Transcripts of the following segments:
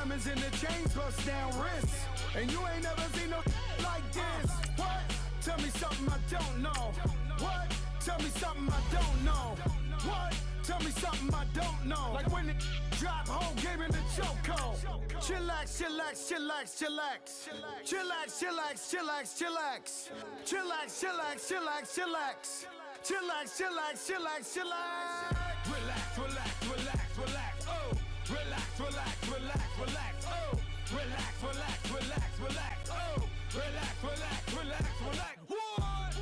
diamonds in the chains, bust down wrists. And you ain't never seen no like this. What? Tell me something I don't know. What? Tell me something I don't know. What? Tell me something I don't know. Like when it drop, whole game in the chokehold. Chillax, chillax, chillax, chillax. Chillax, chillax, chillax, chillax. Chillax, chillax, chillax, chillax. Chillax, chillax, chillax, chillax. Relax, relax, relax, relax. Oh, relax, relax, relax, relax. Oh, relax, relax, relax, relax. Oh, relax, relax, relax, relax. What?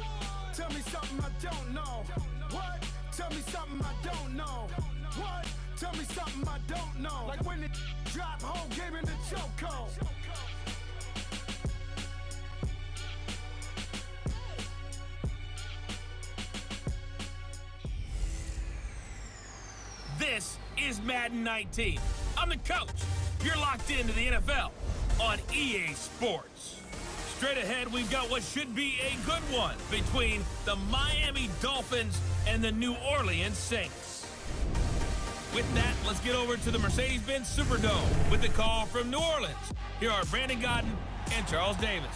Tell me something I don't know. What? Tell me something I don't know. What? Tell me something I don't know. Like when it drop, whole game in the chokehold. This is Madden 19. I'm the coach. You're locked into the NFL on EA Sports. Straight ahead, we've got what should be a good one between the Miami Dolphins and the New Orleans Saints. With that, let's get over to the Mercedes-Benz Superdome with the call from New Orleans. Here are Brandon Godden and Charles Davis.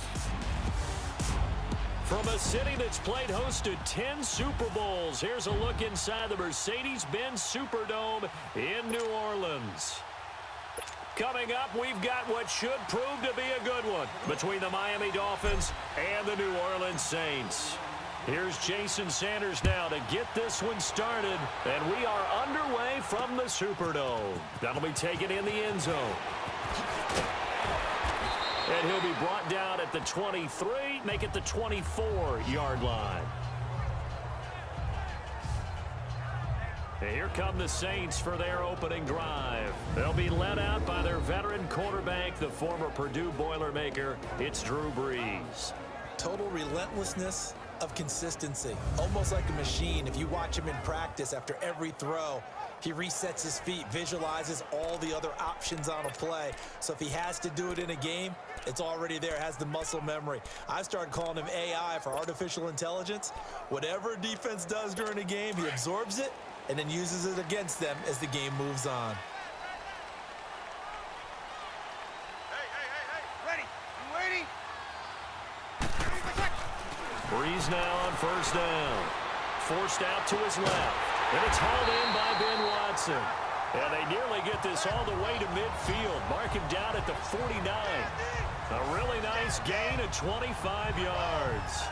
From a city that's played host to 10 Super Bowls, here's a look inside the Mercedes-Benz Superdome in New Orleans. Coming up, we've got what should prove to be a good one between the Miami Dolphins and the New Orleans Saints. Here's Jason Sanders now to get this one started, and we are underway from the Superdome. That'll be taken in the end zone. And he'll be brought down at the 23, make it the 24-yard line. And here come the Saints for their opening drive. They'll be led out by their veteran quarterback, the former Purdue Boilermaker. It's Drew Brees. Total relentlessness of consistency. Almost like a machine. If you watch him in practice after every throw, he resets his feet, visualizes all the other options on a play. So if he has to do it in a game, it's already there, has the muscle memory. I started calling him AI for artificial intelligence. Whatever a defense does during a game, he absorbs it and then uses it against them as the game moves on. Ready? You waiting? Brees now on first down. Forced out to his left. And it's hauled in by Ben Watson. And they nearly get this all the way to midfield. Mark him down at the 49. A really nice gain of 25 yards.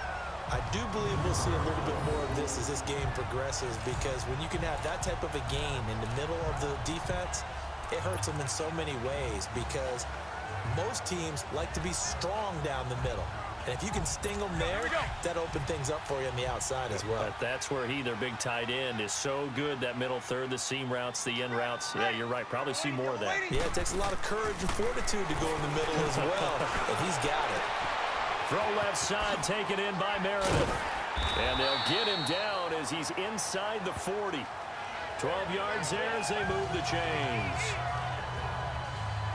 I do believe we'll see a little bit more of this as this game progresses, because when you can have that type of a gain in the middle of the defense, it hurts them in so many ways, because most teams like to be strong down the middle. And if you can sting them there, that opens things up for you on the outside as well. But that's where their big tight end, is so good, that middle third, the seam routes, the in routes. Yeah, you're right. Probably see more of that. Yeah, it takes a lot of courage and fortitude to go in the middle as well, and he's got it. Throw left side, taken in by Meredith. And they'll get him down as he's inside the 40. 12 yards there as they move the chains.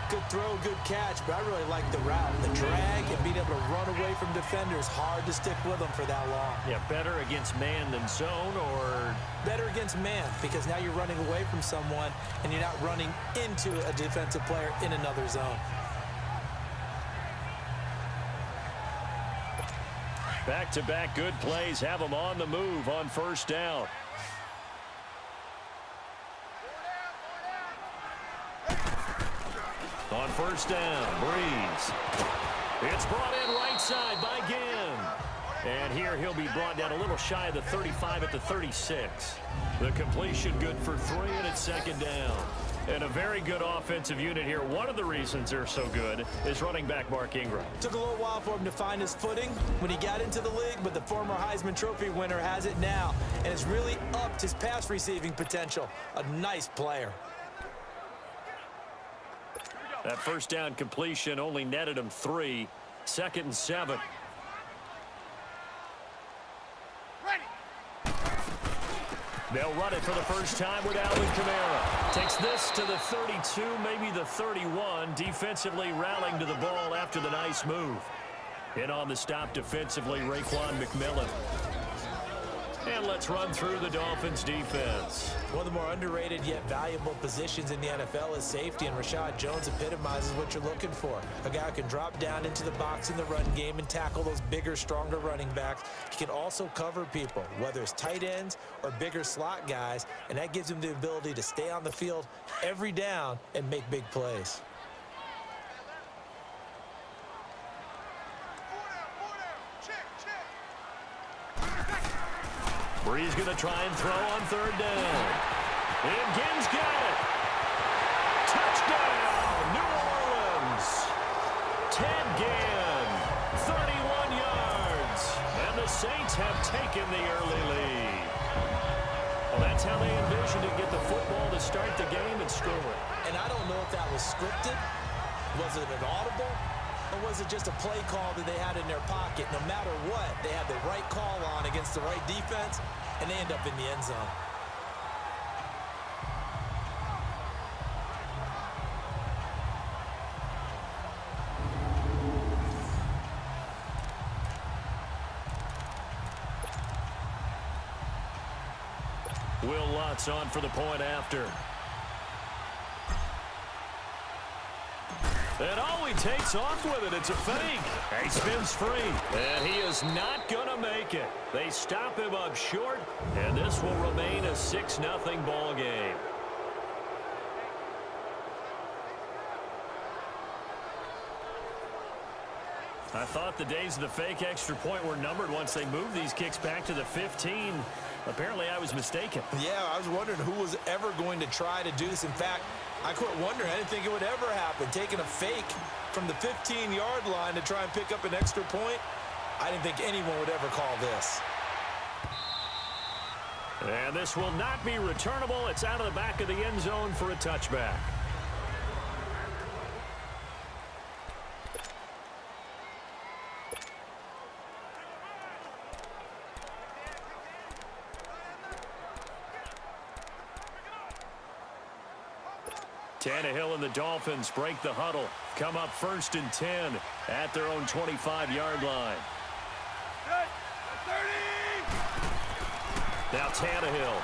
Good throw, good catch, but I really like the route. The drag and being able to run away from defenders, hard to stick with them for that long. Yeah, better against man than zone, or? Better against man, because now you're running away from someone and you're not running into a defensive player in another zone. Back-to-back good plays have them on the move on first down. On first down, Brees. It's brought in right side by Ginn. And here he'll be brought down a little shy of the 35 at the 36. The completion good for 3, and it's second down. And a very good offensive unit here. One of the reasons they're so good is running back Mark Ingram. Took a little while for him to find his footing when he got into the league, but the former Heisman Trophy winner has it now and has really upped his pass receiving potential. A nice player. That first down completion only netted him 3. 2nd and 7. They'll run it for the first time with Alvin Kamara. Takes this to the 32, maybe the 31. Defensively rallying to the ball after the nice move. In on the stop defensively, Raekwon McMillan. And let's run through the Dolphins defense. One of the more underrated yet valuable positions in the NFL is safety, and Rashad Jones epitomizes what you're looking for. A guy who can drop down into the box in the run game and tackle those bigger, stronger running backs. He can also cover people, whether it's tight ends or bigger slot guys, and that gives him the ability to stay on the field every down and make big plays. Bree's going to try and throw on third down. And Ginn's got it. Touchdown, New Orleans. Ted Ginn, 31 yards. And the Saints have taken the early lead. Well, that's how they envisioned to get the football to start the game and score. And I don't know if that was scripted. Was it an audible? Or was it just a play call that they had in their pocket? No matter what, they had the right call on against the right defense, and they end up in the end zone. Will Lutz on for the point after. And all he takes off with it, it's a fake. He spins free, and he is not going to make it. They stop him up short, and this will remain a 6-0 ball game. I thought the days of the fake extra point were numbered once they moved these kicks back to the 15. Apparently, I was mistaken. Yeah, I was wondering who was ever going to try to do this. In fact, I quit wondering. I didn't think it would ever happen. Taking a fake from the 15-yard line to try and pick up an extra point, I didn't think anyone would ever call this. And this will not be returnable. It's out of the back of the end zone for a touchback. Tannehill and the Dolphins break the huddle. Come up 1st and 10 at their own 25-yard line. Now Tannehill.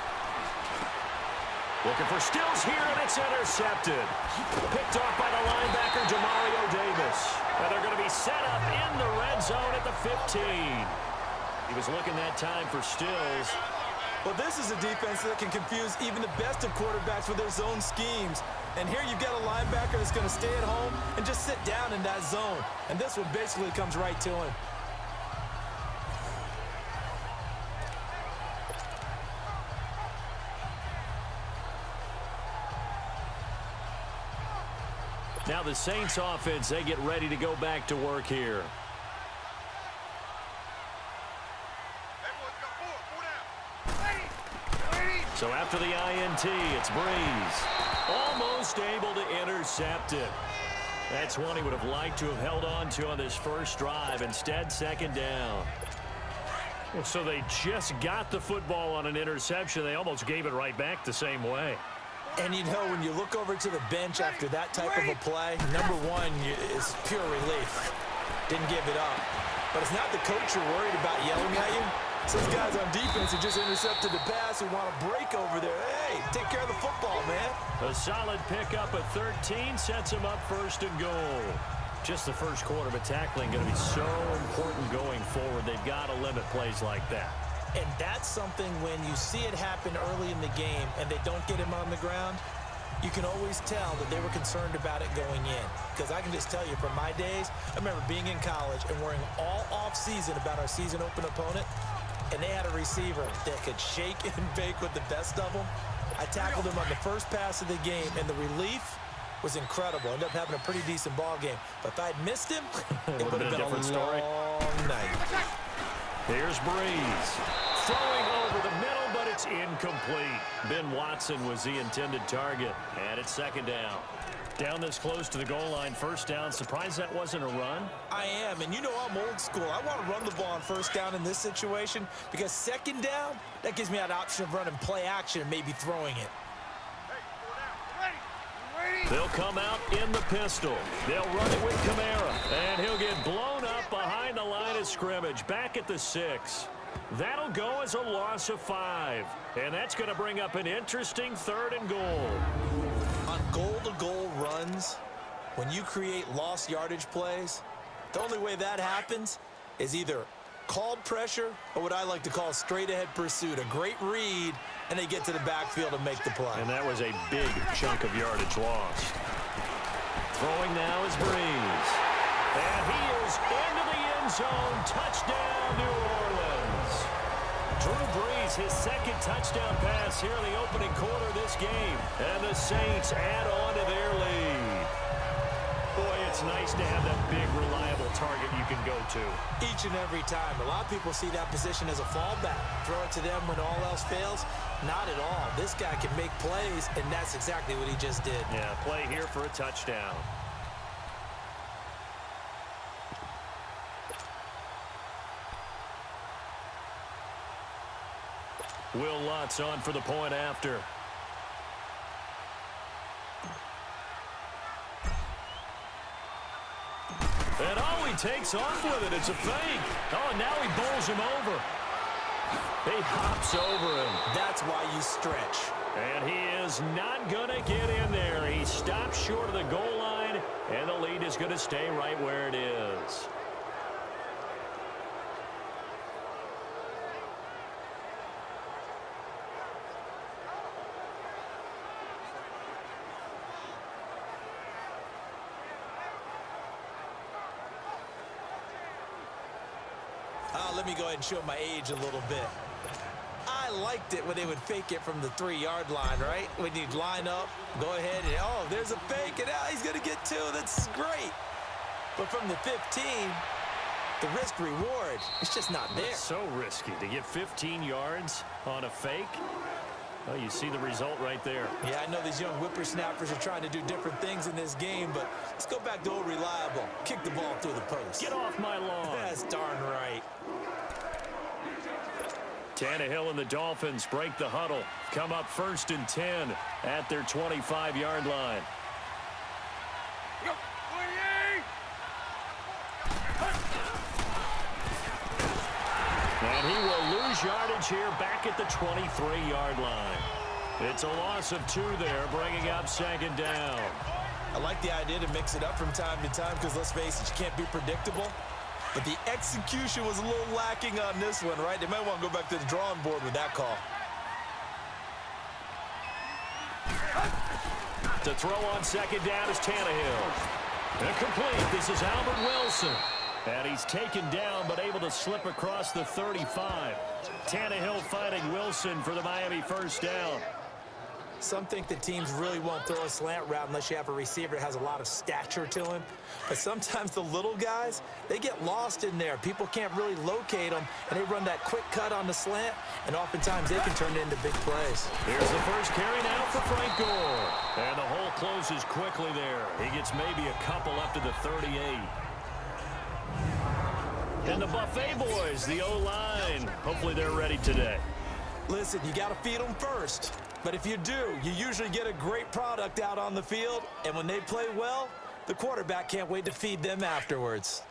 Looking for Stills here, and it's intercepted. Picked off by the linebacker, Demario Davis. And they're going to be set up in the red zone at the 15. He was looking that time for Stills. Well, this is a defense that can confuse even the best of quarterbacks with their zone schemes. And here you've got a linebacker that's going to stay at home and just sit down in that zone. And this one basically comes right to him. Now the Saints offense, they get ready to go back to work here. So after the INT, it's Breeze. Almost able to intercept it. That's one he would have liked to have held on to on this first drive. Instead, second down. Well, so they just got the football on an interception. They almost gave it right back the same way. And you know, when you look over to the bench after that type of a play, number one is pure relief. Didn't give it up. But it's not the coach you're worried about yelling at you. It's those guys on defense who just intercepted the pass who want to break over there. Hey, take care of the football, man. A solid pickup at 13 sets him up 1st and goal. Just the first quarter, but tackling going to be so important going forward. They've got to limit plays like that. And that's something when you see it happen early in the game and they don't get him on the ground, you can always tell that they were concerned about it going in. Because I can just tell you from my days, I remember being in college and worrying all off-season about our season open opponent, and they had a receiver that could shake and bake with the best of them. I tackled him on the first pass of the game, and the relief was incredible. Ended up having a pretty decent ball game. But if I had missed him, it would have been a long night. Here's Breeze. Throwing over the middle, but it's incomplete. Ben Watson was the intended target, and it's second down. Down this close to the goal line, first down. Surprised that wasn't a run? I am, and you know I'm old school. I want to run the ball on first down in this situation because second down, that gives me that option of running play action and maybe throwing it. They'll come out in the pistol. They'll run it with Kamara, and he'll get blown up behind the line of scrimmage, back at the 6. That'll go as a loss of 5. And that's going to bring up an interesting 3rd and goal. On goal-to-goal runs, when you create lost yardage plays, the only way that happens is either called pressure or what I like to call straight-ahead pursuit. A great read, and they get to the backfield and make the play. And that was a big chunk of yardage lost. Throwing now is Breeze. And he is into the end zone. Touchdown, New Orleans. Drew Brees, his 2nd touchdown pass here in the opening quarter of this game. And the Saints add on to their lead. Boy, it's nice to have that big, reliable target you can go to. Each and every time. A lot of people see that position as a fallback. Throw it to them when all else fails. Not at all. This guy can make plays, and that's exactly what he just did. Yeah, play here for a touchdown. Will Lutz on for the point after. And he takes off with it. It's a fake. Oh, and now he bowls him over. He hops over him. That's why you stretch. And he is not going to get in there. He stops short of the goal line, and the lead is going to stay right where it is. Let me go ahead and show my age a little bit. I liked it when they would fake it from the 3-yard line, right? When you'd line up, go ahead, and oh, there's a fake, and now he's going to get 2. That's great. But from the 15, the risk-reward, it's just not there. It's so risky to get 15 yards on a fake. Well, you see the result right there. Yeah, I know these young whippersnappers are trying to do different things in this game, but let's go back to old reliable. Kick the ball through the post. Get off my lawn. That's darn right. Tannehill and the Dolphins break the huddle. Come up 1st and 10 at their 25-yard line. And he will lose yardage here back at the 23-yard line. It's a loss of 2 there, bringing up 2nd down. I like the idea to mix it up from time to time because, let's face it, you can't be predictable. But the execution was a little lacking on this one, right? They might want to go back to the drawing board with that call. To throw on 2nd down is Tannehill. Incomplete. This is Albert Wilson. And he's taken down but able to slip across the 35. Tannehill fighting Wilson for the Miami 1st down. Some think that teams really won't throw a slant route unless you have a receiver that has a lot of stature to him. But sometimes the little guys, they get lost in there. People can't really locate them, and they run that quick cut on the slant, and oftentimes they can turn it into big plays. Here's the first carry now for Frank Gore. And the hole closes quickly there. He gets maybe a couple up to the 38. And the Buffet boys, the O-line, hopefully they're ready today. Listen, you got to feed them first. But if you do, you usually get a great product out on the field. And when they play well, the quarterback can't wait to feed them afterwards.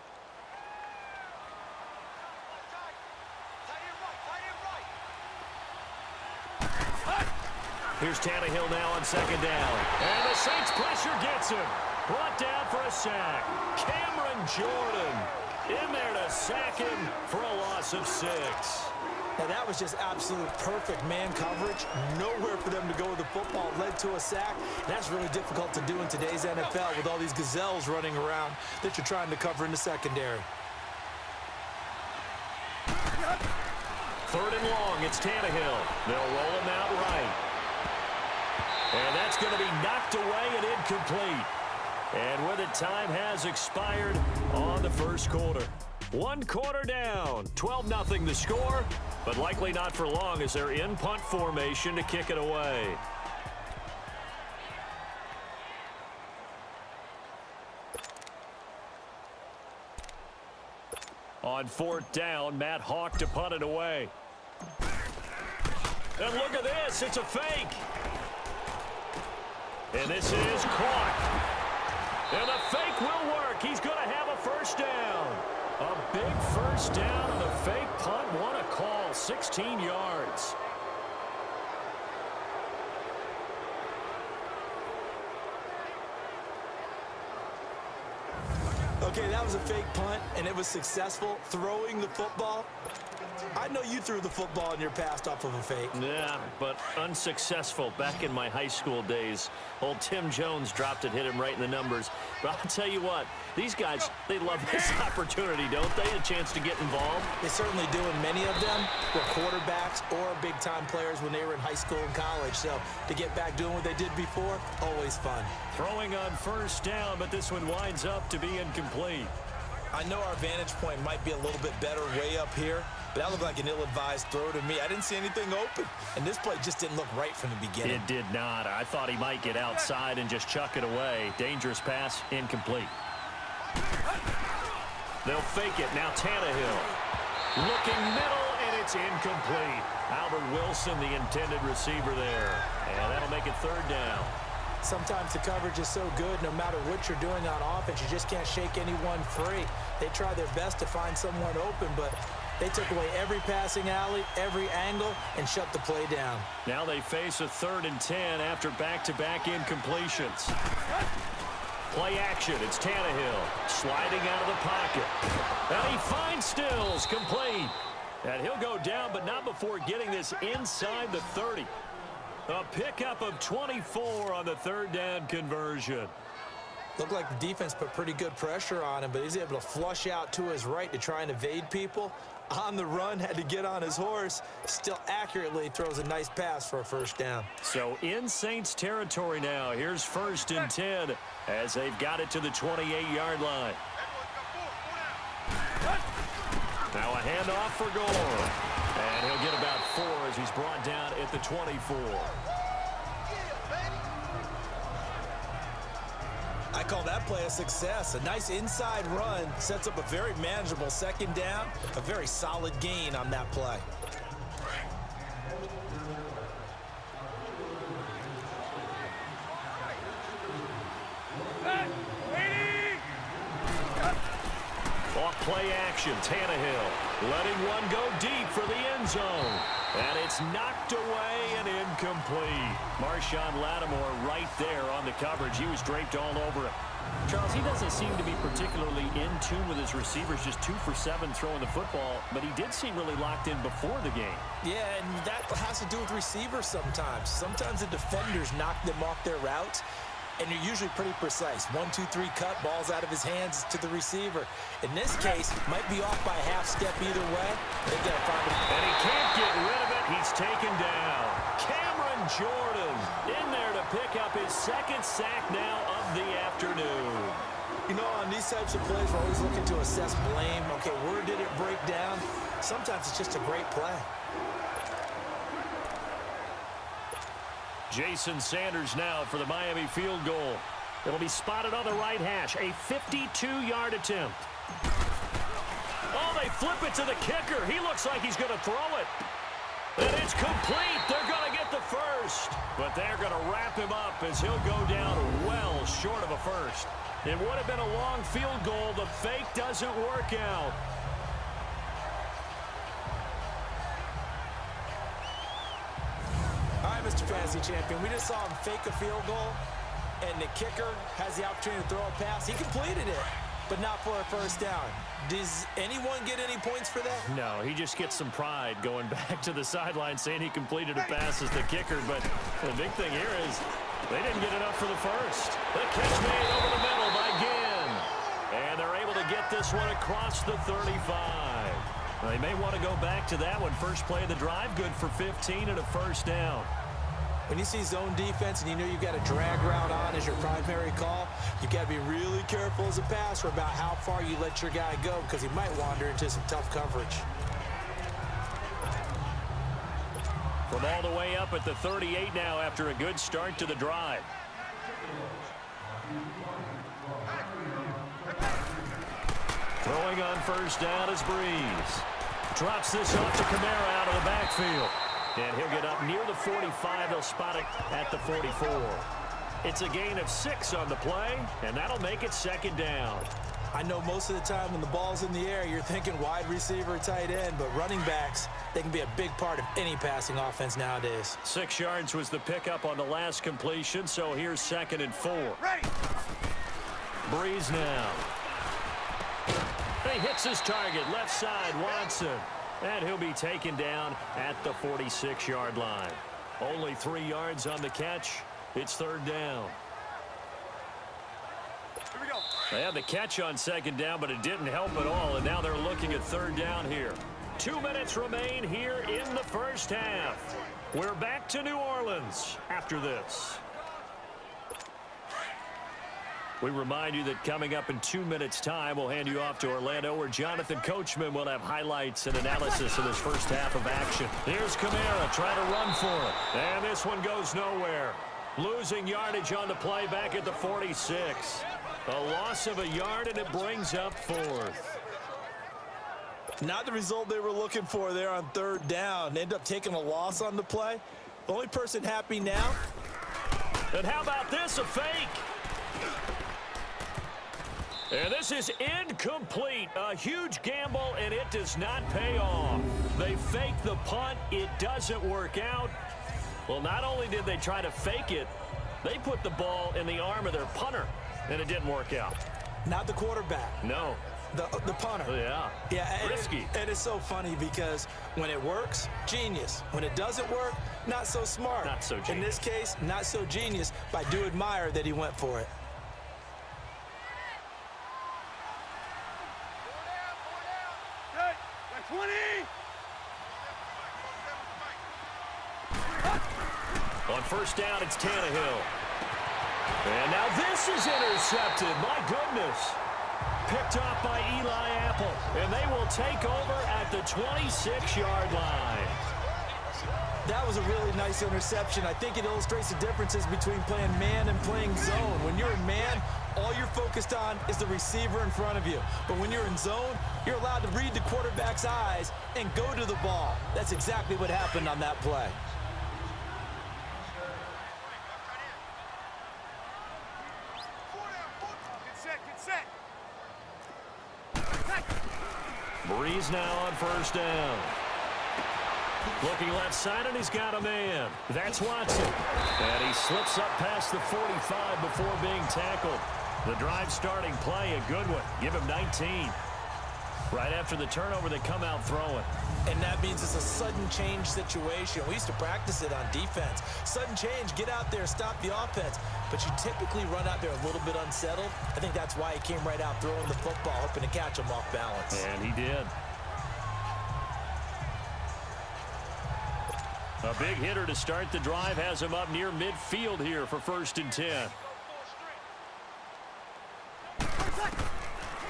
Here's Tannehill now on 2nd down. And the Saints pressure gets him. Brought down for a sack. Cameron Jordan in there to sack him for a loss of 6. Now, that was just absolute perfect man coverage. Nowhere for them to go with the football. Led to a sack. That's really difficult to do in today's NFL with all these gazelles running around that you're trying to cover in the secondary. 3rd and long. It's Tannehill. They'll roll him out right. And that's going to be knocked away and incomplete. And with it, time has expired on the 1st quarter. 1 quarter down. 12-0 the score, but likely not for long as they're in punt formation to kick it away. On 4th down, Matt Hawk to punt it away. And look at this. It's a fake. And this is caught. And the fake will work. He's going to have a 1st down. A big 1st down on the fake punt, what a call, 16 yards. Okay, that was a fake punt, and it was successful throwing the football. I know you threw the football in your past off of a fake. Yeah, but unsuccessful back in my high school days. Old Tim Jones dropped it, hit him right in the numbers. But I'll tell you what, these guys, they love this opportunity, don't they? A chance to get involved. They certainly do, and many of them were quarterbacks or big-time players when they were in high school and college. So to get back doing what they did before, always fun. Throwing on first down, but this one winds up to be incomplete. I know our vantage point might be a little bit better way up here, but that looked like an ill-advised throw to me. I didn't see anything open, and this play just didn't look right from the beginning. It did not. I thought he might get outside and just chuck it away. Dangerous pass, incomplete. They'll fake it. Now Tannehill. Looking middle, and it's incomplete. Albert Wilson, the intended receiver there. And that'll make it third down. Sometimes the coverage is so good, no matter what you're doing on offense, you just can't shake anyone free. They try their best to find someone open, but they took away every passing alley, every angle, and shut the play down. Now they face a 3rd and 10 after back-to-back incompletions. Play action. It's Tannehill sliding out of the pocket. And he finds Stills, complete. And he'll go down, but not before getting this inside the 30. A pickup of 24 on the 3rd down conversion. Looked like the defense put pretty good pressure on him, but he's able to flush out to his right to try and evade people. On the run, had to get on his horse. Still accurately throws a nice pass for a first down. So in Saints territory now. Here's 1st and 10 as they've got it to the 28-yard line. Now a handoff for Gore. And he'll get about 4 as he's brought down at the 24. I call that play a success. A nice inside run sets up a very manageable 2nd down. A very solid gain on that play. Off play action, Tannehill letting one go deep for the end zone. And it's knocked away and incomplete. Marshawn Lattimore right there on the coverage. He was draped all over it. Charles, he doesn't seem to be particularly in tune with his receivers, just 2 for 7 throwing the football, but he did seem really locked in before the game. Yeah, and that has to do with receivers sometimes. Sometimes the defenders knock them off their routes, and you're usually pretty precise. 1, 2, 3 cut, balls out of his hands to the receiver. In this case, might be off by a half step either way. They got to find him. And he can't get rid of it. He's taken down. Cameron Jordan in there to pick up his 2nd sack now of the afternoon. You know, on these types of plays, we're always looking to assess blame. Okay, where did it break down? Sometimes it's just a great play. Jason Sanders now for the Miami field goal. It'll be spotted on the right hash. A 52-yard attempt. Oh, they flip it to the kicker. He looks like he's going to throw it. And it's complete. They're going to get the first. But they're going to wrap him up as he'll go down well short of a first. It would have been a long field goal. The fake doesn't work out. All right, Mr. Fantasy Champion, we just saw him fake a field goal, and the kicker has the opportunity to throw a pass. He completed it, but not for a first down. Does anyone get any points for that? No, he just gets some pride going back to the sideline saying he completed a pass as the kicker, but the big thing here is they didn't get enough for the first. The catch made over the middle by Ginn, and they're able to get this one across the 35. Well, they may want to go back to that one. First play of the drive, good for 15 and a first down. When you see zone defense and you know you've got a drag route on as your primary call, you've got to be really careful as a passer about how far you let your guy go because he might wander into some tough coverage. From all the way up at the 38 now after a good start to the drive. Throwing on first down is Breeze. Drops this off to Kamara out of the backfield. And he'll get up near the 45. They'll spot it at the 44. It's a gain of 6 on the play, and that'll make it 2nd down. I know most of the time when the ball's in the air, you're thinking wide receiver, tight end, but running backs, they can be a big part of any passing offense nowadays. 6 yards was the pickup on the last completion, so here's 2nd and 4. Ready. Breeze now. He hits his target, left side, Watson. And he'll be taken down at the 46-yard line. Only 3 yards on the catch. It's 3rd down. Here we go. They had the catch on 2nd down, but it didn't help at all, and now they're looking at 3rd down here. 2 minutes remain here in the first half. We're back to New Orleans after this. We remind you that coming up in 2 minutes' time, we'll hand you off to Orlando, where Jonathan Coachman will have highlights and analysis of this first half of action. Here's Kamara trying to run for it. And this one goes nowhere. Losing yardage on the play back at the 46. A loss of a yard, and it brings up 4th. Not the result they were looking for there on 3rd down. They end up taking a loss on the play. The only person happy now. And how about this, a fake? And this is incomplete. A huge gamble, and it does not pay off. They fake the punt. It doesn't work out. Well, not only did they try to fake it, they put the ball in the arm of their punter, and it didn't work out. Not the quarterback. No. The punter. Yeah. Yeah. Risky. And it's so funny because when it works, genius. When it doesn't work, not so smart. Not so genius. In this case, not so genius, but I do admire that he went for it. On 1st down, it's Tannehill. And now this is intercepted. My goodness. Picked off by Eli Apple. And they will take over at the 26-yard line. That was a really nice interception. I think it illustrates the differences between playing man and playing zone. When you're in man, all you're focused on is the receiver in front of you. But when you're in zone, you're allowed to read the quarterback's eyes and go to the ball. That's exactly what happened on that play. Breeze now on 1st down. Looking left side, and he's got a man. That's Watson. And he slips up past the 45 before being tackled. The drive starting play, a good one. Give him 19. Right after the turnover, they come out throwing. And that means it's a sudden change situation. We used to practice it on defense. Sudden change, get out there, stop the offense. But you typically run out there a little bit unsettled. I think that's why he came right out throwing the football, hoping to catch him off balance. And he did. A big hitter to start the drive has him up near midfield here for 1st and 10.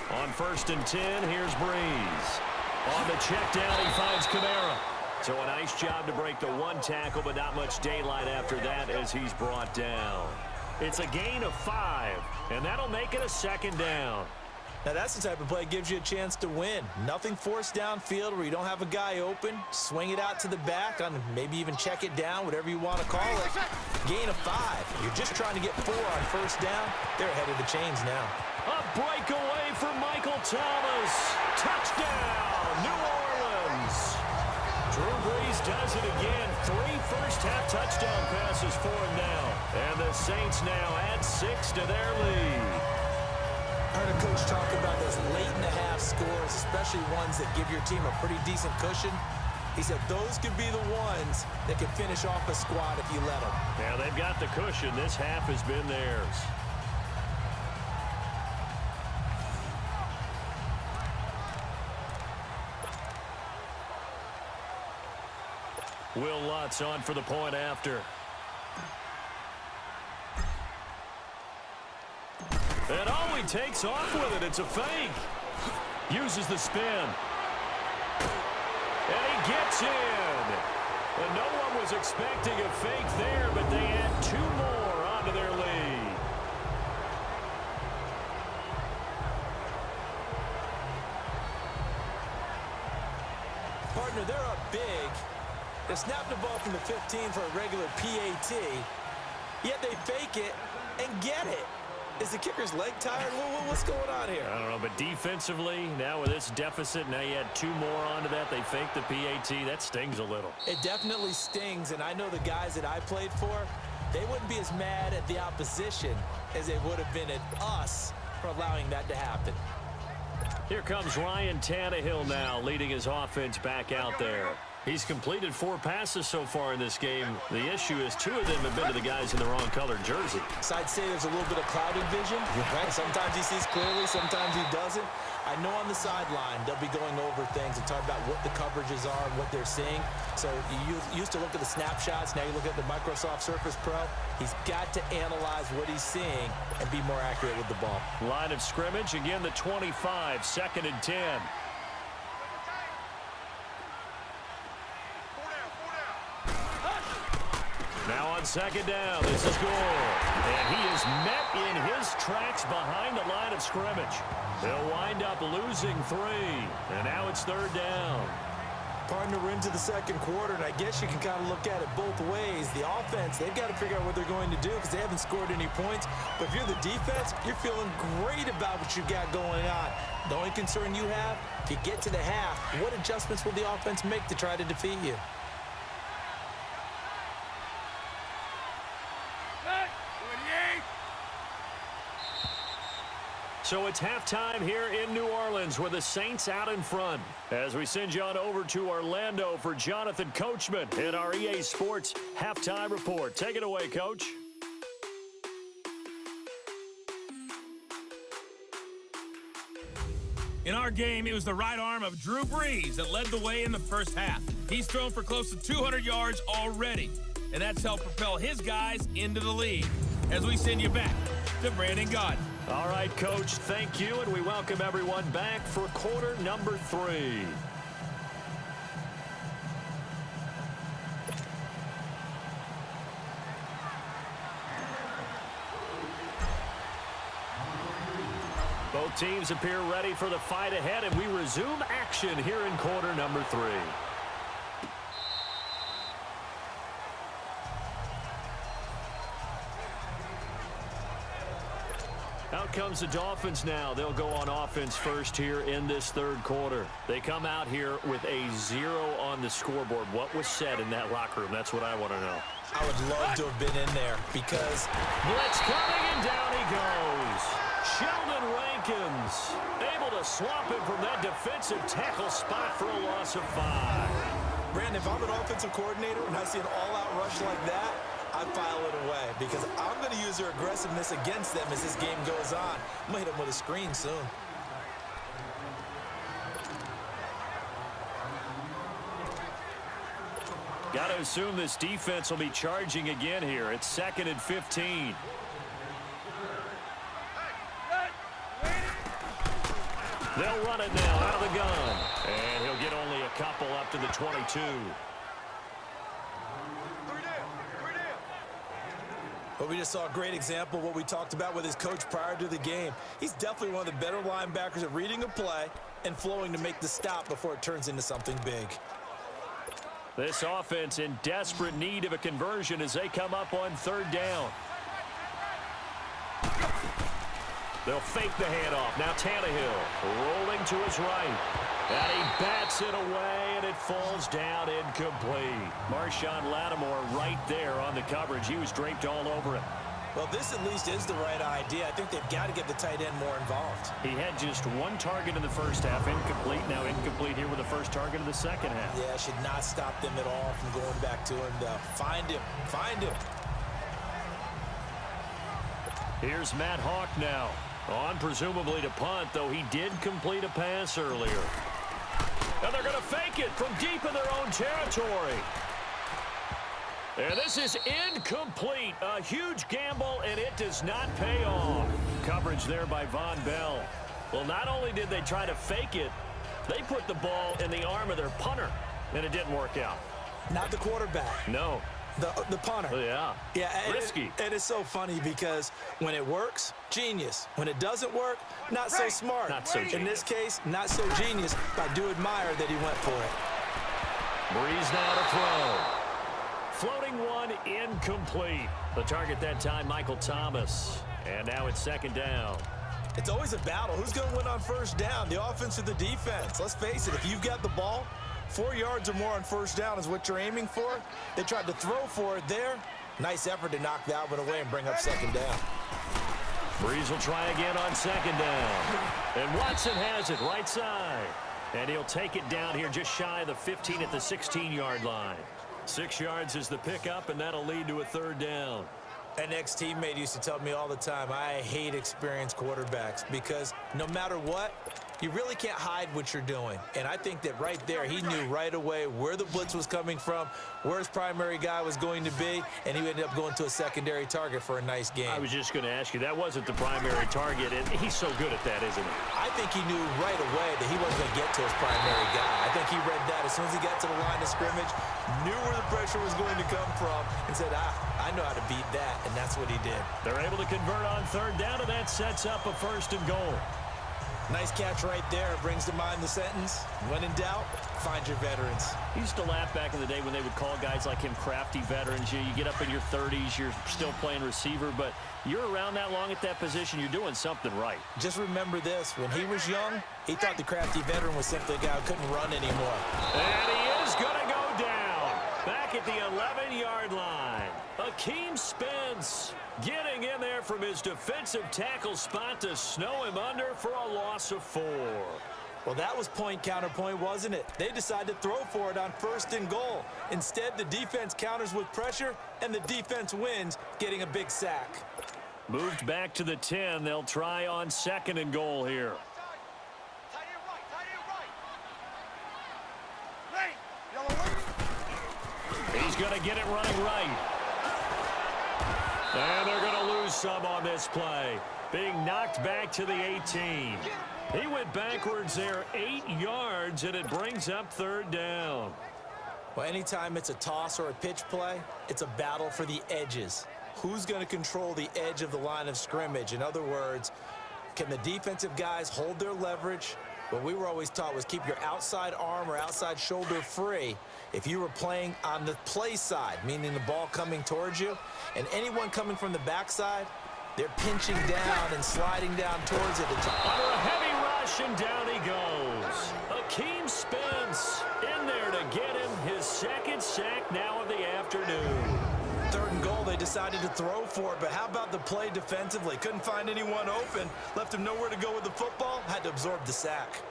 On 1st and 10, here's Breeze. On the check down, he finds Kamara. So a nice job to break the 1 tackle, but not much daylight after that as he's brought down. It's a gain of 5, and that'll make it a 2nd down. Now that's the type of play that gives you a chance to win. Nothing forced downfield where you don't have a guy open. Swing it out to the back, on maybe even check it down, whatever you want to call it. Gain of 5. You're just trying to get 4 on 1st down. They're ahead of the chains now. A breakaway for Michael Thomas. Touchdown, New Orleans. Drew Brees does it again. 3 first-half touchdown passes for him now. And the Saints now add 6 to their lead. I heard a coach talk about those late-in-the-half scores, especially ones that give your team a pretty decent cushion. He said those could be the ones that could finish off a squad if you let them. Yeah, they've got the cushion. This half has been theirs. Will Lutz on for the point after. And oh, he takes off with it. It's a fake. Uses the spin. And he gets in. And no one was expecting a fake there, but they add 2 more onto their lead. Partner, they're up big. They snapped the ball from the 15 for a regular PAT, yet they fake it and get it. Is the kicker's leg tired? What's going on here? I don't know, but defensively, now with this deficit, now you add 2 more onto that. They fake the PAT. That stings a little. It definitely stings, and I know the guys that I played for, they wouldn't be as mad at the opposition as they would have been at us for allowing that to happen. Here comes Ryan Tannehill now, leading his offense back out there. He's completed 4 passes so far in this game. The issue is 2 of them have been to the guys in the wrong colored jersey. So I'd say there's a little bit of clouded vision, right? Sometimes he sees clearly, sometimes he doesn't. I know on the sideline they'll be going over things and talk about what the coverages are and what they're seeing. So you used to look at the snapshots. Now you look at the Microsoft Surface Pro. He's got to analyze what he's seeing and be more accurate with the ball. Line of scrimmage, again the 25, 2nd and 10. Now on 2nd down, this is Gore. And he is met in his tracks behind the line of scrimmage. They'll wind up losing 3. And now it's 3rd down. Partner, we're into the 2nd quarter, and I guess you can kind of look at it both ways. The offense, they've got to figure out what they're going to do because they haven't scored any points. But if you're the defense, you're feeling great about what you got going on. The only concern you have, if you get to the half, what adjustments will the offense make to try to defeat you? So it's halftime here in New Orleans with the Saints out in front. As we send you on over to Orlando for Jonathan Coachman in our EA Sports Halftime Report. Take it away, Coach. In our game, it was the right arm of Drew Brees that led the way in the first half. He's thrown for close to 200 yards already, and that's helped propel his guys into the lead. As we send you back to Brandon Gaudin. All right, Coach, thank you, and we welcome everyone back for quarter number 3. Both teams appear ready for the fight ahead, and we resume action here in quarter number 3. Out comes the Dolphins now. They'll go on offense first here in this 3rd quarter. They come out here with a 0 on the scoreboard. What was said in that locker room? That's what I want to know. I would love to have been in there because blitz coming, and down he goes. Sheldon Rankins able to swap him from that defensive tackle spot for a loss of 5. Brandon, if I'm an offensive coordinator and I see an all-out rush like that, I file it away because I'm going to use their aggressiveness against them as this game goes on. I'm going to hit them with a screen soon. Got to assume this defense will be charging again here. It's 2nd and 15. They'll run it now out of the gun. And he'll get only a couple up to the 22. But we just saw a great example of what we talked about with his coach prior to the game. He's definitely one of the better linebackers at reading a play and flowing to make the stop before it turns into something big. This offense in desperate need of a conversion as they come up on 3rd down. They'll fake the handoff. Now Tannehill rolling to his right. And he bats it away, and it falls down incomplete. Marshawn Lattimore right there on the coverage. He was draped all over it. Well, this at least is the right idea. I think they've got to get the tight end more involved. He had just 1 target in the first half, incomplete. Now incomplete here with the first target of the second half. Yeah, should not stop them at all from going back to him. Find him. Find him. Here's Matt Hawk now. On presumably to punt, though he did complete a pass earlier. And they're going to fake it from deep in their own territory. And this is incomplete. A huge gamble, and it does not pay off. Coverage there by Von Bell. Well, not only did they try to fake it, they put the ball in the arm of their punter, and it didn't work out. Not the quarterback. No. The punter. Yeah. Risky. And it's so funny because when it works, genius. When it doesn't work, not so smart. Not so genius. In this case, not so genius, but I do admire that he went for it. Breeze now to throw. Floating one, incomplete. The target that time, Michael Thomas. And now it's second down. It's always a battle. Who's going to win on first down, the offense or the defense? Let's face it, if you've got the ball, 4 yards or more on first down is what you're aiming for. They tried to throw for it there. Nice effort to knock that one away and bring up second down. Breeze will try again on second down. And Watson has it right side. And he'll take it down here just shy of the 15 at the 16-yard line. 6 yards is the pickup, and that'll lead to a third down. An ex-teammate used to tell me all the time, I hate experienced quarterbacks because no matter what, you really can't hide what you're doing. And I think that right there, he knew right away where the blitz was coming from, where his primary guy was going to be, and he ended up going to a secondary target for a nice game. I was just going to ask you, that wasn't the primary target, and he's so good at that, isn't he? I think he knew right away that he wasn't going to get to his primary guy. I think he read that as soon as he got to the line of scrimmage, knew where the pressure was going to come from, and said, I know how to beat that, and that's what he did. They're able to convert on third down, and that sets up a first and goal. Nice catch right there. Brings to mind the sentence, when in doubt, find your veterans. I used to laugh back in the day when they would call guys like him crafty veterans. You get up in your 30s, you're still playing receiver, but you're around that long at that position, you're doing something right. Just remember this, when he was young, he thought the crafty veteran was simply a guy who couldn't run anymore. And he is going to go down. Back at the 11-yard line. Akeem Spence getting in there from his defensive tackle spot to snow him under for a loss of 4. Well, that was point counterpoint, wasn't it? They decided to throw for it on first and goal. Instead, the defense counters with pressure, and the defense wins, getting a big sack. Moved back to the 10. They'll try on second and goal here. He's going to get it running right. And they're going to lose some on this play. Being knocked back to the 18. He went backwards there 8 yards, and it brings up third down. Well, anytime it's a toss or a pitch play, it's a battle for the edges. Who's going to control the edge of the line of scrimmage? In other words, can the defensive guys hold their leverage? What we were always taught was keep your outside arm or outside shoulder free if you were playing on the play side, meaning the ball coming towards you, and anyone coming from the backside, they're pinching down and sliding down towards it. Under a heavy rush, and down he goes. Akeem Spence in there to get him his second sack now of the afternoon. Third and goal, they decided to throw for it, but how about the play defensively? Couldn't find anyone open, left him nowhere to go with the football, had to absorb the sack.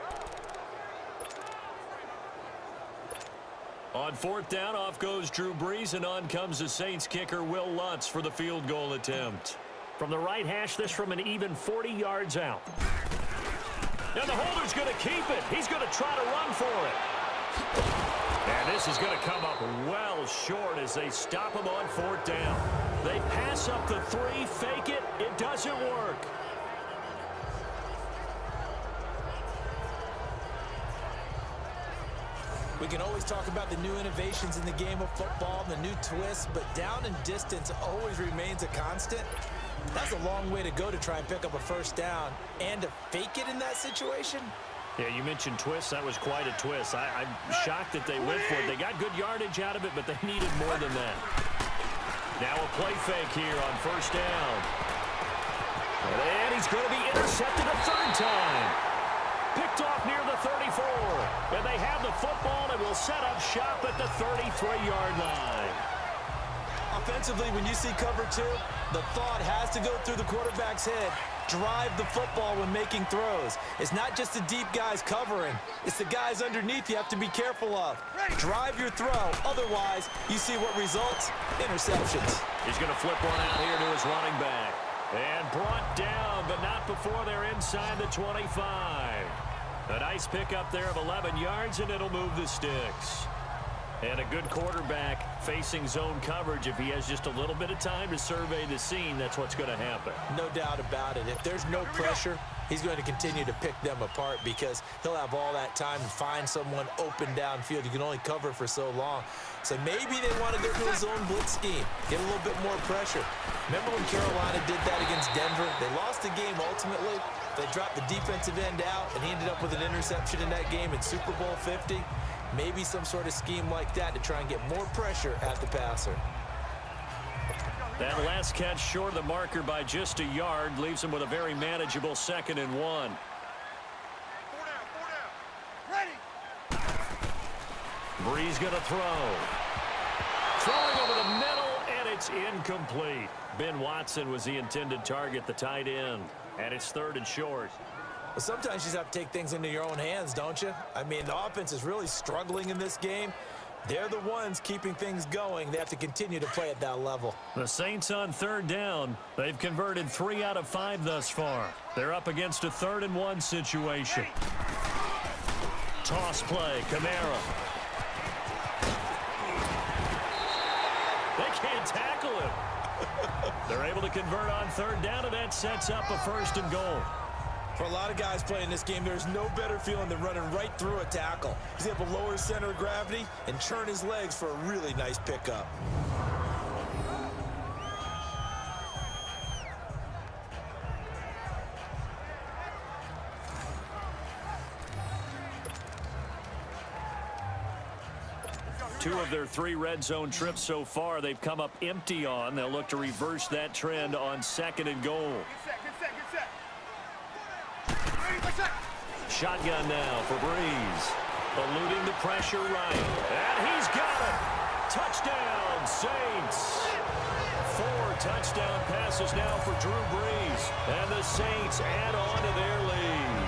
On fourth down, off goes Drew Brees, and on comes the Saints kicker, Will Lutz, for the field goal attempt. From the right hash, this from an even 40 yards out. And the holder's going to keep it. He's going to try to run for it. And this is going to come up well short as they stop him on fourth down. They pass up the 3, fake it. It doesn't work. We can always talk about the new innovations in the game of football, the new twists, but down and distance always remains a constant. That's a long way to go to try and pick up a first down and to fake it in that situation. Yeah, you mentioned twists. That was quite a twist. I'm shocked that they went for it. They got good yardage out of it, but they needed more than that. Now a play fake here on first down. And he's going to be intercepted a third time. Picked off near the 34. And they have the football and will set up shop at the 33-yard line. Offensively, when you see cover 2, the thought has to go through the quarterback's head. Drive the football when making throws. It's not just the deep guys covering. It's the guys underneath you have to be careful of. Drive your throw. Otherwise, you see what results? Interceptions. He's going to flip one out here to his running back. And brought down, but not before they're inside the 25. A nice pickup there of 11 yards, and it'll move the sticks. And a good quarterback facing zone coverage. If he has just a little bit of time to survey the scene, that's what's going to happen. No doubt about it. If there's no pressure, he's going to continue to pick them apart because he'll have all that time to find someone open downfield. You can only cover for so long. So maybe they want to go to a zone blitz scheme, get a little bit more pressure. Remember when Carolina did that against Denver? They lost the game ultimately. They dropped the defensive end out, and he ended up with an interception in that game in Super Bowl 50. Maybe some sort of scheme like that to try and get more pressure at the passer. That last catch short of the marker by just a yard leaves him with a very manageable 2nd and 1. Brees going to throw. Throwing over the middle, and it's incomplete. Ben Watson was the intended target, the tight end. And it's 3rd and short. Well, sometimes you just have to take things into your own hands, don't you? I mean, the offense is really struggling in this game. They're the ones keeping things going. They have to continue to play at that level. The Saints on 3rd down. They've converted 3 out of 5 thus far. They're up against a 3rd and 1 situation. Toss play, Kamara. They can't tackle him. They're able to convert on 3rd down, and that sets up a 1st and goal. For a lot of guys playing this game, there's no better feeling than running right through a tackle. He's able to lower his center of gravity and churn his legs for a really nice pickup. Two of their 3 red zone trips so far, they've come up empty on. They'll look to reverse that trend on 2nd and goal. Shotgun now for Brees. Eluding the pressure right. And he's got it. Touchdown, Saints. 4 touchdown passes now for Drew Brees. And the Saints add on to their lead.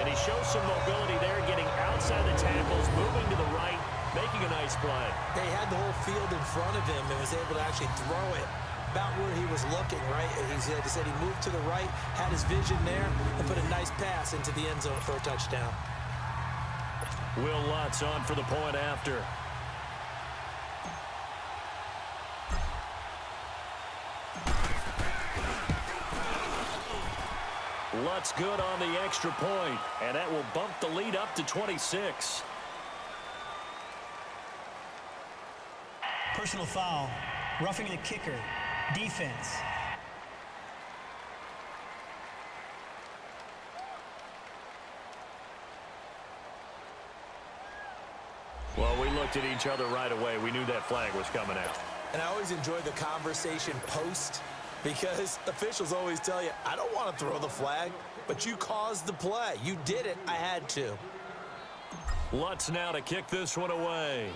And he shows some mobility there, getting outside the tackles, moving to the right, making a nice play. They had the whole field in front of him and was able to actually throw it about where he was looking, right? Like I said, he moved to the right, had his vision there, and put a nice pass into the end zone for a touchdown. Will Lutz on for the point after. Lutz good on the extra point, and that will bump the lead up to 26. Personal foul, roughing the kicker, defense. Well, we looked at each other right away. We knew that flag was coming out. And I always enjoy the conversation post, because officials always tell you, I don't want to throw the flag, but you caused the play. You did it. I had to. Lutz now to kick this one away.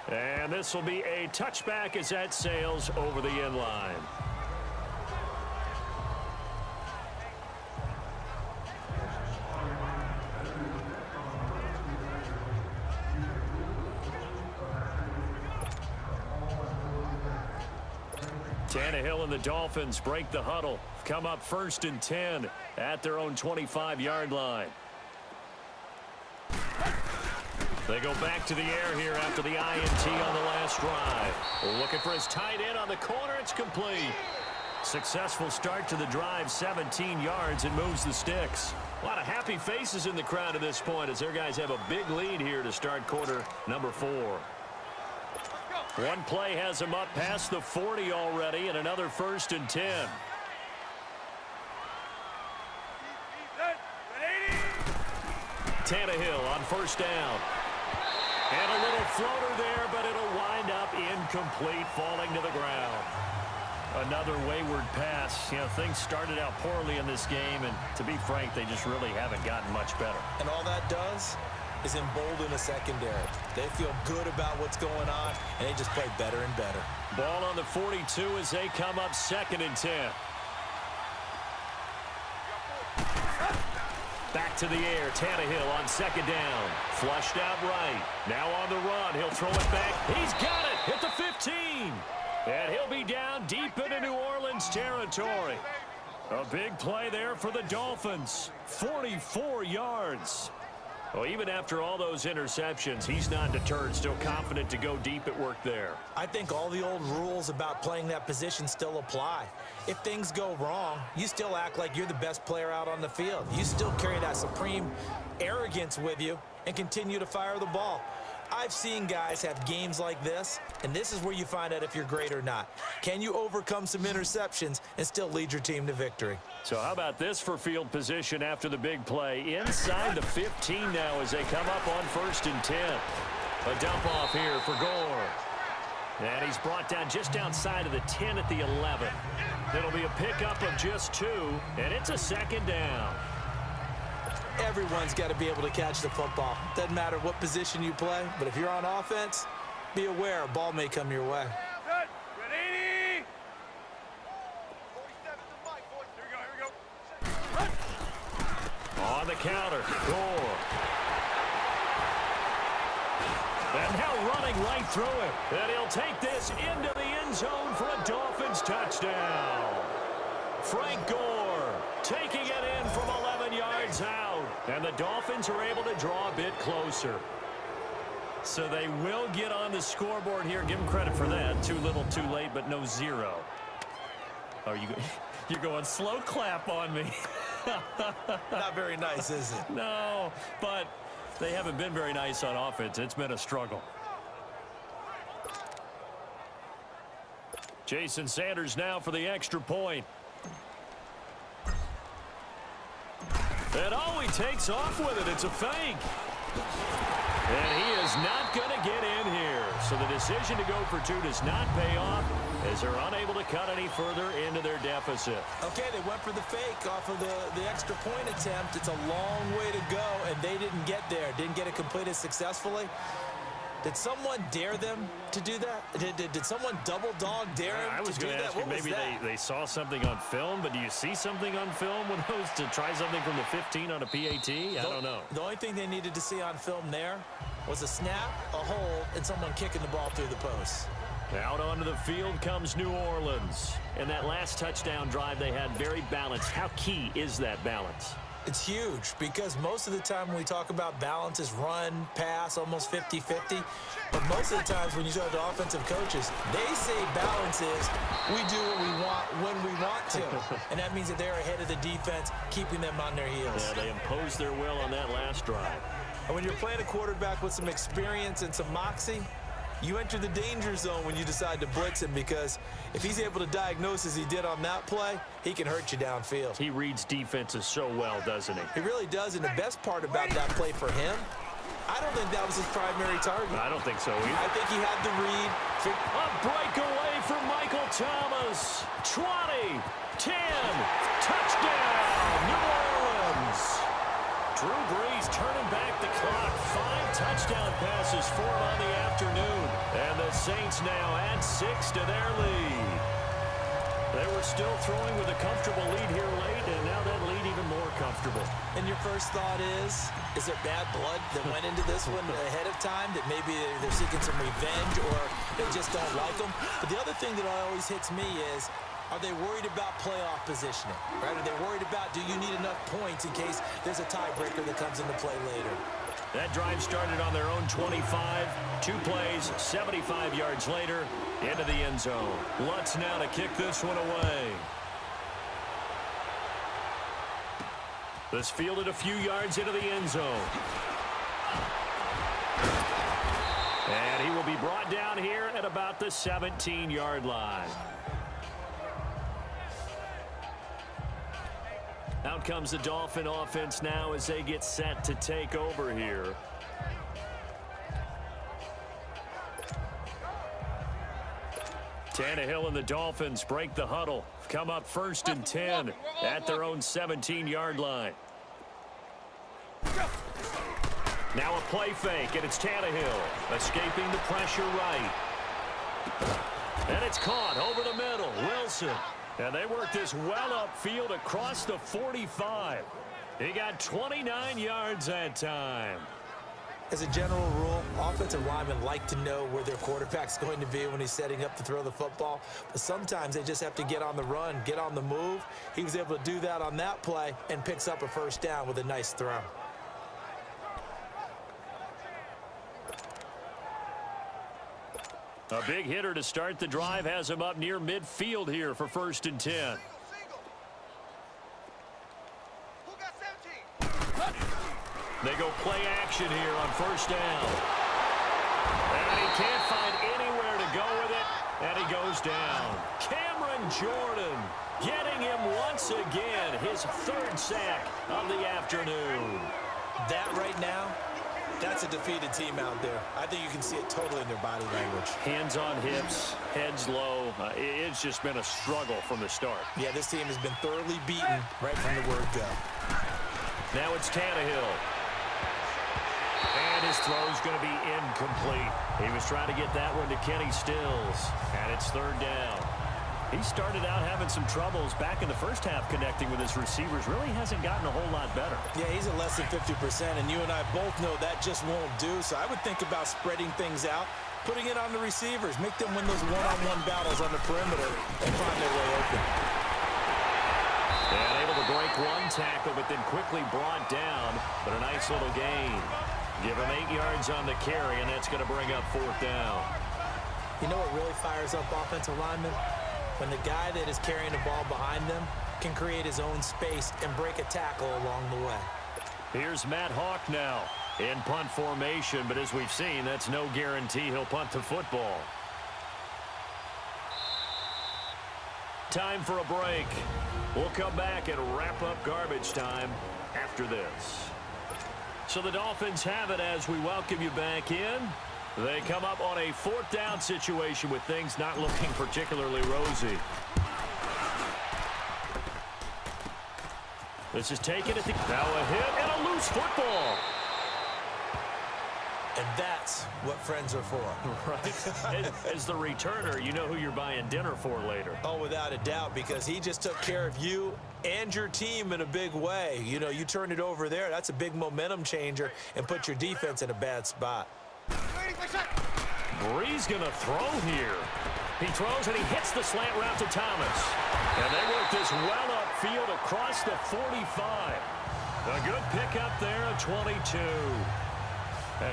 And this will be a touchback as that sails over the end line. Tannehill and the Dolphins break the huddle. Come up 1st and 10 at their own 25-yard line. They go back to the air here after the INT on the last drive. Looking for his tight end on the corner. It's complete. Successful start to the drive, 17 yards, and moves the sticks. A lot of happy faces in the crowd at this point as their guys have a big lead here to start quarter number 4. One play has them up past the 40 already, and another 1st and 10. Tannehill on 1st down. And a little floater there, but it'll wind up incomplete, falling to the ground. Another wayward pass. You know, things started out poorly in this game, and to be frank, they just really haven't gotten much better. And all that does is embolden a secondary. They feel good about what's going on, and they just play better and better. Ball on the 42 as they come up 2nd and 10. Back to the air, Tannehill on 2nd down. Flushed out right. Now on the run, he'll throw it back. He's got it, hit the 15. And he'll be down deep into New Orleans territory. A big play there for the Dolphins. 44 yards. Well, even after all those interceptions, he's not deterred, still confident to go deep at work there. I think all the old rules about playing that position still apply. If things go wrong, you still act like you're the best player out on the field. You still carry that supreme arrogance with you and continue to fire the ball. I've seen guys have games like this, and this is where you find out if you're great or not. Can you overcome some interceptions and still lead your team to victory? So how about this for field position after the big play? Inside the 15 now as they come up on 1st and 10. A dump off here for Gore. And he's brought down just outside of the 10 at the 11. It'll be a pickup of just 2, and it's a 2nd down. Everyone's got to be able to catch the football. Doesn't matter what position you play, but if you're on offense, be aware a ball may come your way. Ready? On the counter, Gore. And now running right through it. And he'll take this into the end zone for a Dolphins touchdown. Frank Gore taking it in from 11 yards out. And the Dolphins are able to draw a bit closer. So they will get on the scoreboard here. Give them credit for that. Too little, too late, but no 0. Oh, you're going slow clap on me. Not very nice, is it? No, but they haven't been very nice on offense. It's been a struggle. Jason Sanders now for the extra point. And oh, he takes off with it. It's a fake. And he is not going to get in here. So the decision to go for 2 does not pay off as they're unable to cut any further into their deficit. Okay, they went for the fake off of the extra point attempt. It's a long way to go, and they didn't get there. Didn't get it completed successfully. Did someone dare them to do that? Did someone double dog dare them I was to do going to that? ask you, maybe they saw something on film, but do you see something on film with those to try something from the 15 on a PAT? I don't know. The only thing they needed to see on film there was a snap, a hold, and someone kicking the ball through the post. Out onto the field comes New Orleans. And that last touchdown drive they had very balanced. How key is that balance? It's huge because most of the time when we talk about balance is run, pass, almost 50-50. But most of the times when you talk to offensive coaches, they say balance is we do what we want when we want to. And that means that they're ahead of the defense, keeping them on their heels. Yeah, they imposed their will on that last drive. And when you're playing a quarterback with some experience and some moxie, you enter the danger zone when you decide to blitz him, because if he's able to diagnose as he did on that play, he can hurt you downfield. He reads defenses so well, doesn't he? He really does, and the best part about that play for him, I don't think that was his primary target. I don't think so either. I think he had the read. A breakaway from Michael Thomas. 20, 10, touchdown, New Orleans. Drew Brees turning back the clock. 5 touchdown passes for him on the afternoon. And the Saints now add 6 to their lead. They were still throwing with a comfortable lead here late, and now that lead even more comfortable. And your first thought is there bad blood that went into this one ahead of time, that maybe they're seeking some revenge or they just don't like them? But the other thing that always hits me is, are they worried about playoff positioning? Right? Are they worried about, do you need enough points in case there's a tiebreaker that comes into play later? That drive started on their own 25. 2 plays, 75 yards later, into the end zone. Lutz now to kick this one away. This fielded a few yards into the end zone. And he will be brought down here at about the 17-yard line. Out comes the Dolphin offense now as they get set to take over here. Tannehill and the Dolphins break the huddle. Come up 1st and 10 at their own 17-yard line. Now a play fake, and it's Tannehill escaping the pressure right. And it's caught over the middle. Wilson. And they work this well upfield across the 45. He got 29 yards that time. As a general rule, offensive linemen like to know where their quarterback's going to be when he's setting up to throw the football. But sometimes they just have to get on the run, get on the move. He was able to do that on that play and picks up a first down with a nice throw. A big hitter to start the drive has him up near midfield here for 1st and 10. They go play action here on 1st down. And he can't find anywhere to go with it, and he goes down. Cameron Jordan getting him once again, his third sack of the afternoon. That right now, that's a defeated team out there. I think you can see it totally in their body language. Hands on hips, heads low. It's just been a struggle from the start. Yeah, this team has been thoroughly beaten right from the word go. Now it's Tannehill. And his throw's going to be incomplete. He was trying to get that one to Kenny Stills. And it's third down. He started out having some troubles back in the first half connecting with his receivers. Really hasn't gotten a whole lot better. Yeah, he's at less than 50%, and you and I both know that just won't do. So I would think about spreading things out, putting it on the receivers, make them win those one-on-one battles on the perimeter and find their way open. And able to break one tackle, but then quickly brought down. But a nice little gain. Give him 8 yards on the carry, and that's going to bring up fourth down. You know what really fires up offensive linemen? When the guy that is carrying the ball behind them can create his own space and break a tackle along the way. Here's Matt Hawk now in punt formation, but as we've seen, that's no guarantee he'll punt the football. Time for a break. We'll come back and wrap up garbage time after this. So the Dolphins have it as we welcome you back in. They come up on a fourth down situation with things not looking particularly rosy. This is taken at the... Now a hit and a loose football. And that's what friends are for. Right. As the returner, you know who you're buying dinner for later. Oh, without a doubt, because he just took care of you and your team in a big way. You know, you turned it over there. That's a big momentum changer and put your defense in a bad spot. Bree's going to throw here. He throws and he hits the slant route to Thomas. And they work this well upfield across the 45. A good pickup there at 22.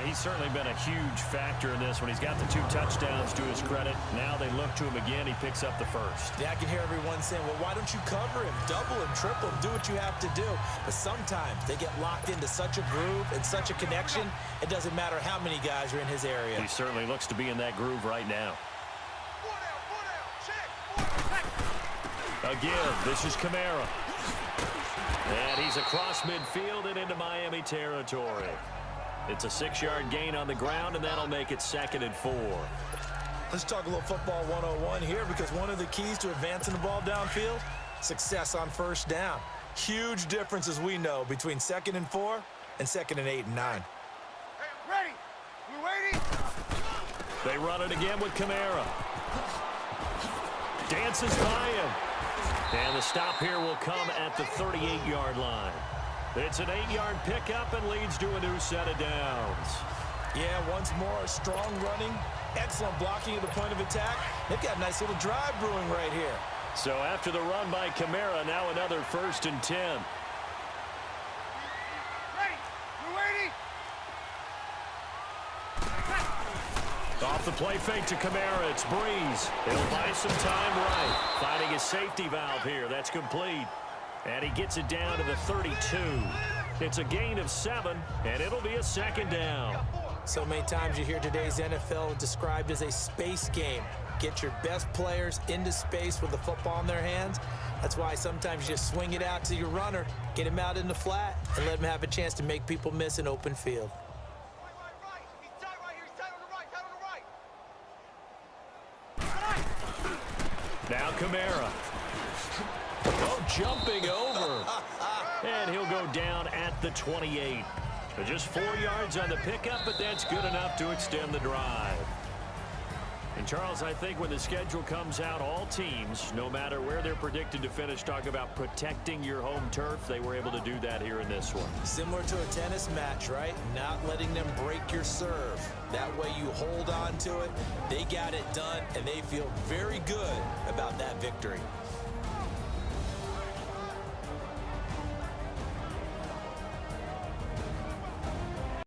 He's certainly been a huge factor in this when he's got the 2 touchdowns to his credit. Now they look to him again. He picks up the first. Yeah, I can hear everyone saying, well, why don't you cover him? Double him, triple him, do what you have to do. But sometimes they get locked into such a groove and such a connection, it doesn't matter how many guys are in his area. He certainly looks to be in that groove right now. Again, this is Kamara. And he's across midfield and into Miami territory. It's a 6-yard gain on the ground, and that'll make it 2nd and 4. Let's talk a little football 101 here, because one of the keys to advancing the ball downfield, success on first down. Huge difference, as we know, between 2nd and 4 and 2nd and 8 and 9. Hey, ready? We waiting? They run it again with Kamara. Dances by him. And the stop here will come at the 38-yard line. It's an 8-yard pickup and leads to a new set of downs. Yeah, once more, strong running, excellent blocking at the point of attack. They've got a nice little drive brewing right here. So after the run by Kamara, now another 1st and 10. Ready? We waiting? Off the play fake to Kamara, it's Breeze. He'll buy some time right. Finding his safety valve here, that's complete. And he gets it down to the 32. It's a gain of 7, and it'll be a 2nd down. So many times you hear today's NFL described as a space game. Get your best players into space with the football in their hands. That's why sometimes you just swing it out to your runner, get him out in the flat, and let him have a chance to make people miss an open field. Right. He's tight right here. He's tight on the right. Now Kamara. Oh, jumping over. And he'll go down at the 28. Just 4 yards on the pickup, but that's good enough to extend the drive. And, Charles, I think when the schedule comes out, all teams, no matter where they're predicted to finish, talk about protecting your home turf. They were able to do that here in this one. Similar to a tennis match, right? Not letting them break your serve. That way you hold on to it. They got it done, and they feel very good about that victory.